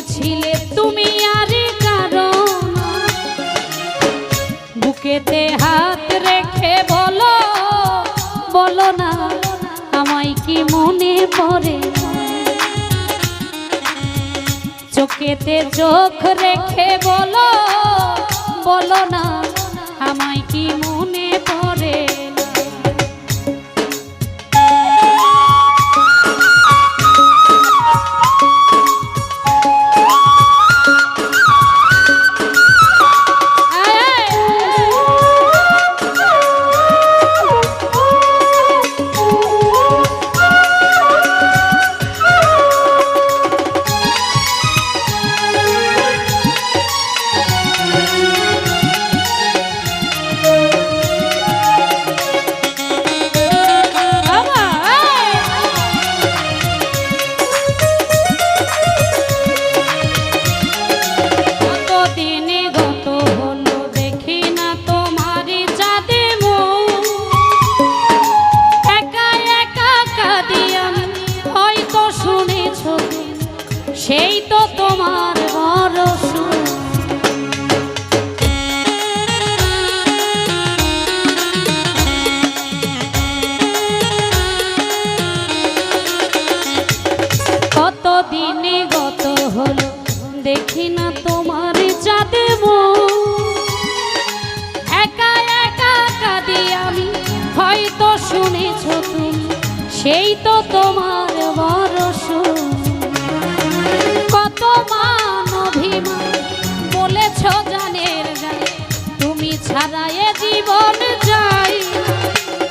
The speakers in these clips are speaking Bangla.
ছিলে তুমি আর কারণ বুকেতে হাত রেখে বলো বলো না আমায় কি মনে পড়ে চোখেতে চোখ রেখে বলো বলো না আমায় কি মনে পড়ে সেই তো তোমার ভরসা কত দিনে গত হলো দেখি না তোমার চাঁদে একা একা কাঁদি আমি হয়তো শুনেছো তুমি সেই তো তোমার ভরসা কত মান অভিমান বলেছ জানের গানে তুমি ছাড়া এ জীবন যাই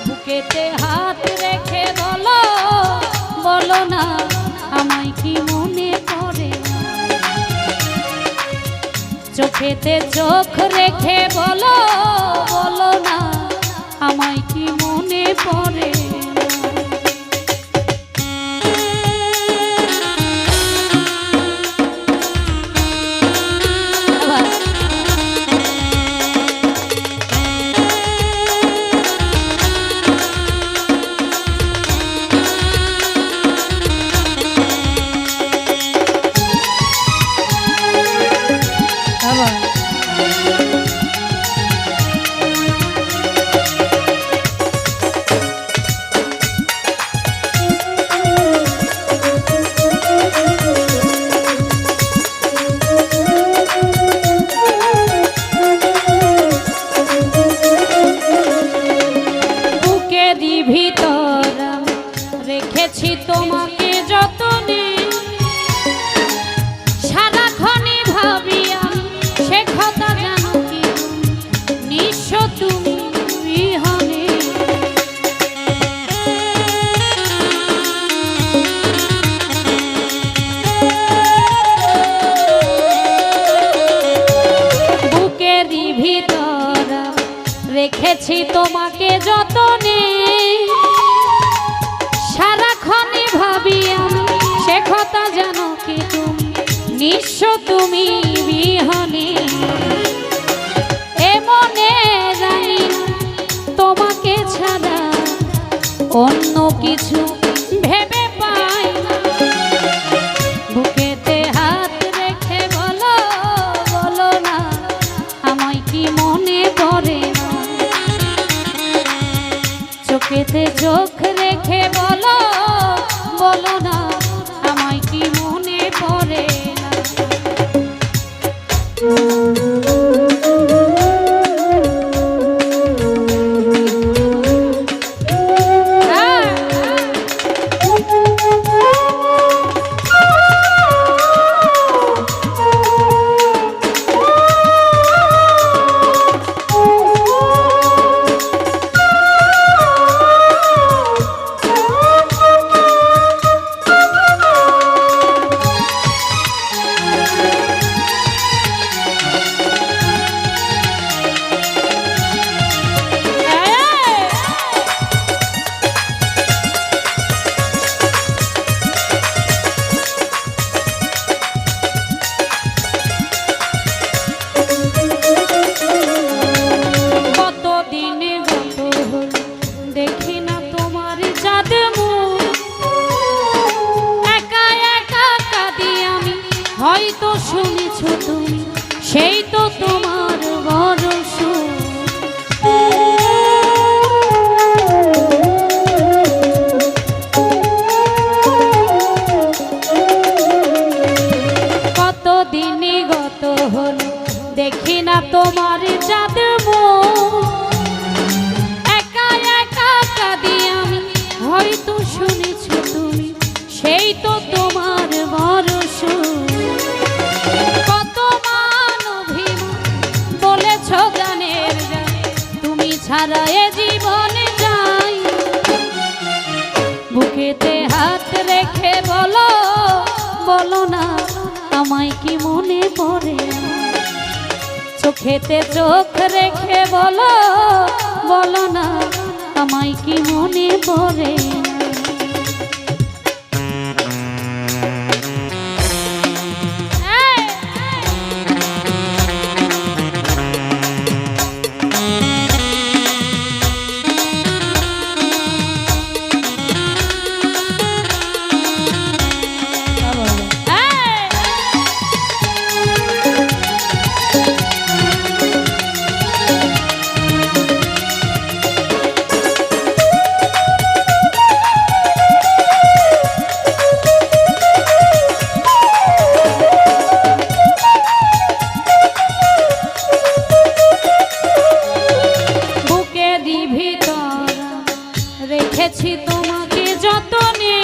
বুকেতে হাত রেখে বলো বলো না আমায় কি মনে পড়ে চোখেতে চোখ রেখে বলো বলো না আমায় কি মনে পড়ে ভিতর রেখেছি তোমাকে যতনে সারাক্ষণই ভাবি আমি সে কথা জানো কি নিঃস্ব তুমি বিহনে বুকেরই ভিতর রেখেছি তোমাকে যতনে সারাক্ষণই ভাবি আমি সে কথা জানো কি তুমি নিঃস্ব তুমি বিহনে এমনে জানি তোমাকে ছাড়া অন্য কিছু ভেবে পাই না বুকেতে হাত রেখে বলো বলো না আমায় কি মনে পড়ে না চোখেতে চোখ রেখে বলো বলো না আমায় কি মনে পড়ে না হয়তো শুনেছ তুমি, সেই তো তোমার বরস। কত মান অভিমান বলেছ গানের গান, তুমি ছাড়া এ জীবনে যাই। বুকেতে হাত রেখে বলো, বলো না আমায় কি মনে পড়ে। চোখেতে চোখ রেখে বলো, বলো না আমায় কি মনে পড়ে। রেখেছি তোমাকে যতনে,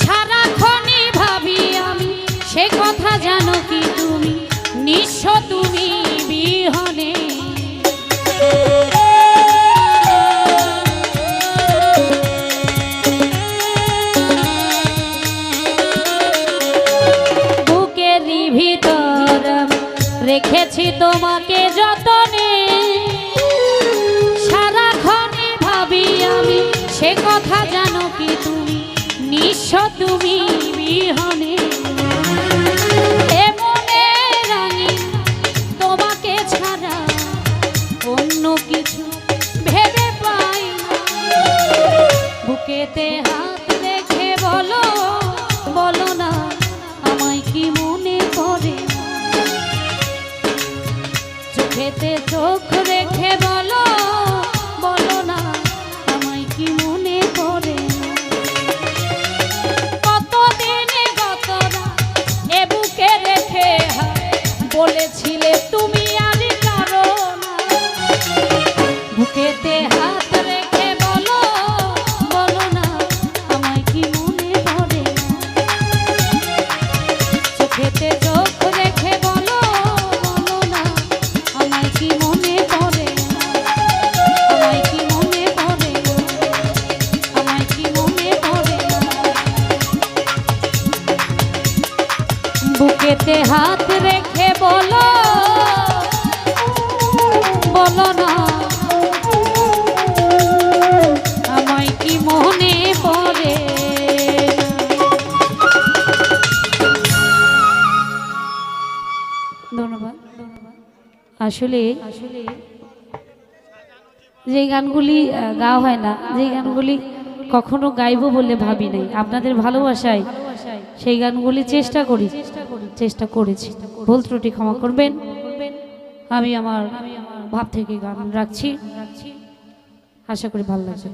সারাক্ষণই ভাবি আমি সে কথা জানো কি তুমি, নিঃস্ব তুমি বিহনে। বুকেরই ভিতর রেখেছি তোমাকে যতনে, আমি সে কথা জানো কি তুমি, নিঃস্ব তুমি বিহনে। এমনে রানী তোমাকে ছাড়া অন্য কিছু ভেবে পাই না। বুকেতে হাত রেখে বলো, বলো না আমায় কি মনে পড়ে। চোখেতে চোখ রেখে বলো, বলো না কি মনে পড়ে। কতদিনে গতরা এ বুকে রেখে বলেছিলে তুমি আর কারো না। বুকেতে হাত রেখে বলো, বলো না আমায় কি মনে পড়ে। চোখেতে চোখ রেখে বলো, বলো না আমায় কি মনে পড়ে। আমায় কি মনে পড়ে, বুকেতে হাত রেখে বলো, বলো না আমায় কি মনে পড়ে। ধন্যবাদ। আসলে যে গানগুলি গাওয়া হয় না, যে গানগুলি কখনো গাইবো বলে ভাবি নাই, আপনাদের ভালোবাসায় সেই গানগুলি চেষ্টা করেছি। ভুল ত্রুটি ক্ষমা করবেন। আমি আমার ভাব থেকে গান রাখছি, আশা করি ভালো লাগছে।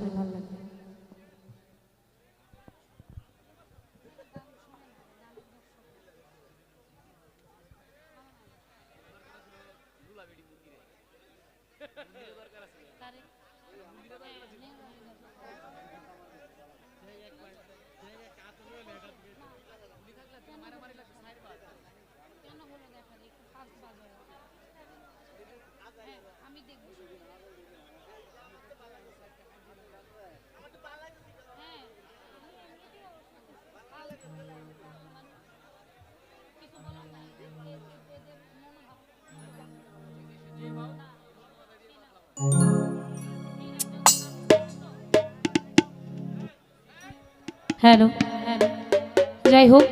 হ্যালো, যাই হোক